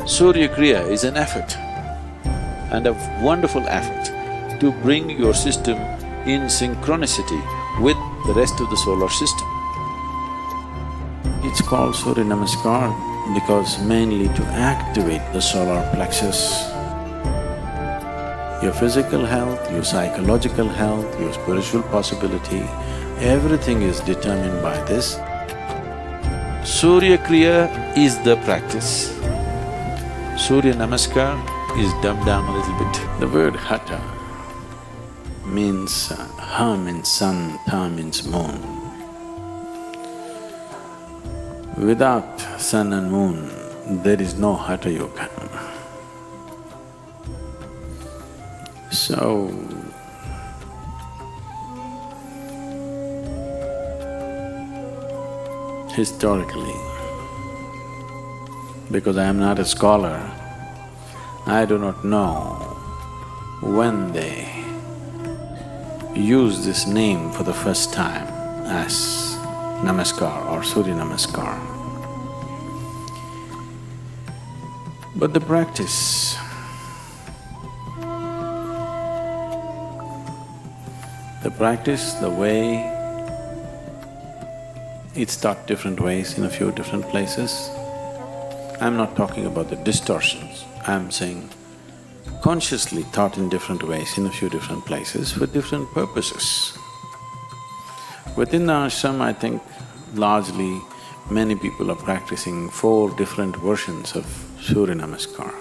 Surya Kriya is an effort and a wonderful effort to bring your system in synchronicity with the rest of the solar system. It's called Surya Namaskar because mainly to activate the solar plexus. Your physical health, your psychological health, your spiritual possibility, everything is determined by this. Surya Kriya is the practice. Surya Namaskar is dumbed down a little bit. The word Hatha means Ha means sun, Tha means moon. Without sun and moon, there is no Hatha Yoga. So, historically, because I am not a scholar, I do not know when they use this name for the first time as Namaskar or Surya Namaskar. But the practice, the way it's taught different ways in a few different places. I'm not talking about the distortions, I'm saying consciously taught in different ways in a few different places for different purposes. Within the ashram, I think largely many people are practicing 4 different versions of Surya Namaskar.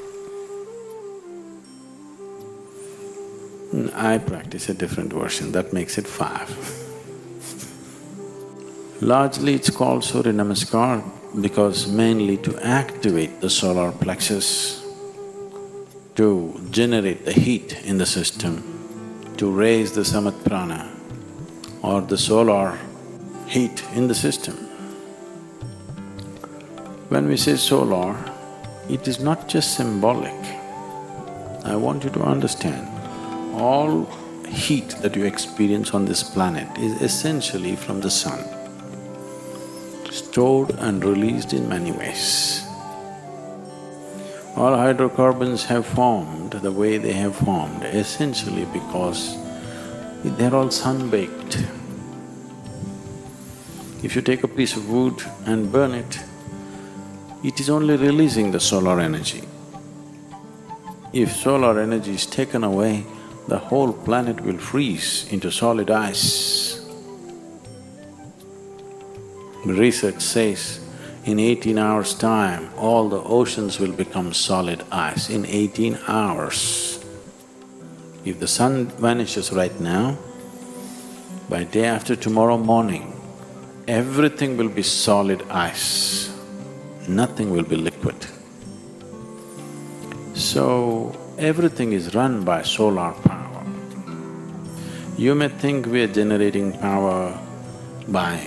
I practice a different version, that makes it 5. Largely it's called Surya Namaskar because mainly to activate the solar plexus, to generate the heat in the system, to raise the samat prana or the solar heat in the system. When we say solar, it is not just symbolic. I want you to understand, all heat that you experience on this planet is essentially from the sun, stored and released in many ways. All hydrocarbons have formed the way they have formed essentially because they're all sun-baked. If you take a piece of wood and burn it, it is only releasing the solar energy. If solar energy is taken away, the whole planet will freeze into solid ice. Research says in 18 hours' time, all the oceans will become solid ice in 18 hours. If the sun vanishes right now, by day after tomorrow morning, everything will be solid ice, nothing will be liquid. So, everything is run by solar power. You may think we are generating power by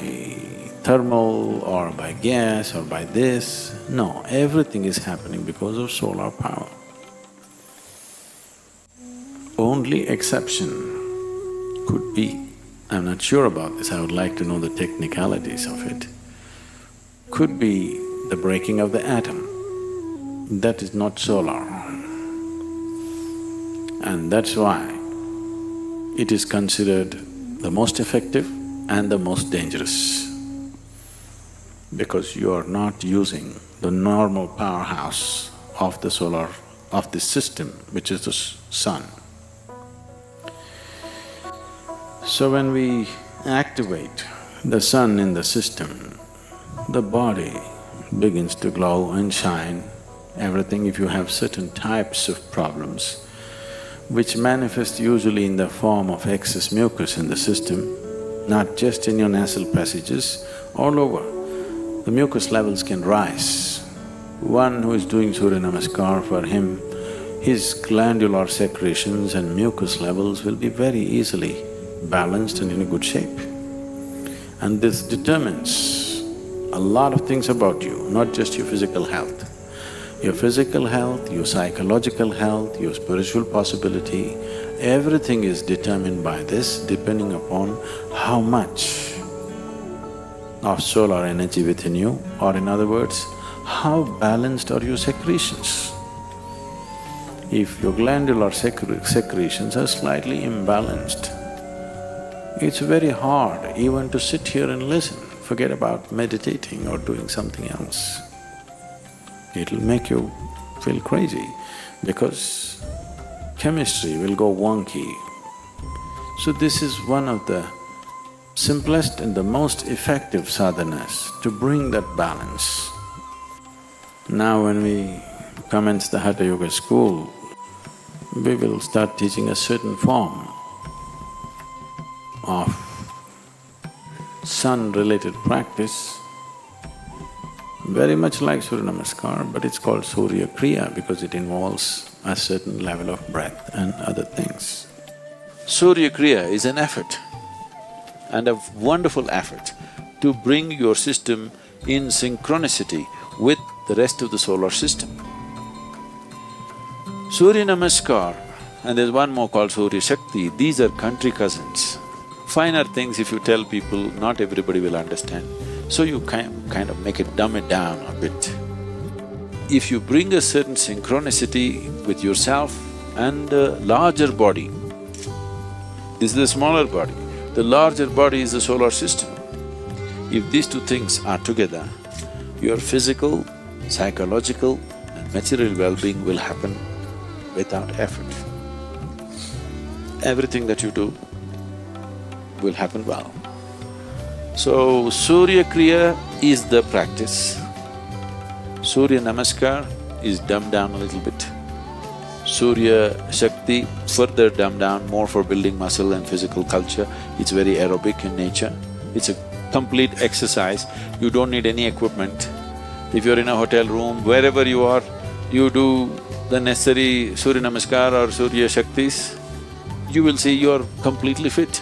thermal or by gas or by this. No, everything is happening because of solar power. Only exception could be, I'm not sure about this, I would like to know the technicalities of it, could be the breaking of the atom. That is not solar. And that's why it is considered the most effective and the most dangerous, because you are not using the normal powerhouse of the of this system, which is the sun. So when we activate the sun in the system, the body begins to glow and shine, everything. If you have certain types of problems, which manifest usually in the form of excess mucus in the system, not just in your nasal passages, all over, the mucus levels can rise. One who is doing Surya Namaskar, for him, his glandular secretions and mucus levels will be very easily balanced and in a good shape. And this determines a lot of things about you, not just your physical health. Your physical health, your psychological health, your spiritual possibility, everything is determined by this, depending upon how much of solar energy within you, or in other words, how balanced are your secretions? If your glandular secretions are slightly imbalanced, it's very hard even to sit here and listen, forget about meditating or doing something else. It'll make you feel crazy because chemistry will go wonky. So this is one of the simplest and the most effective sadhanas to bring that balance. Now when we commence the Hatha Yoga school, we will start teaching a certain form of sun-related practice, very much like Surya Namaskar, but it's called Surya Kriya because it involves a certain level of breath and other things. Surya Kriya is an effort, and a wonderful effort to bring your system in synchronicity with the rest of the solar system. Surya Namaskar, and there's one more called Surya Shakti, these are country cousins. Finer things if you tell people, not everybody will understand. So you kind of dumb it down a bit. If you bring a certain synchronicity with yourself and the larger body, this is the smaller body, the larger body is the solar system. If these two things are together, your physical, psychological and material well-being will happen without effort. Everything that you do will happen well. So, Surya Kriya is the practice. Surya Namaskar is dumbed down a little bit. Surya Shakti further dumbed down, more for building muscle and physical culture. It's very aerobic in nature. It's a complete exercise. You don't need any equipment. If you're in a hotel room, wherever you are, you do the necessary Surya Namaskar or Surya Shaktis, you will see you're completely fit.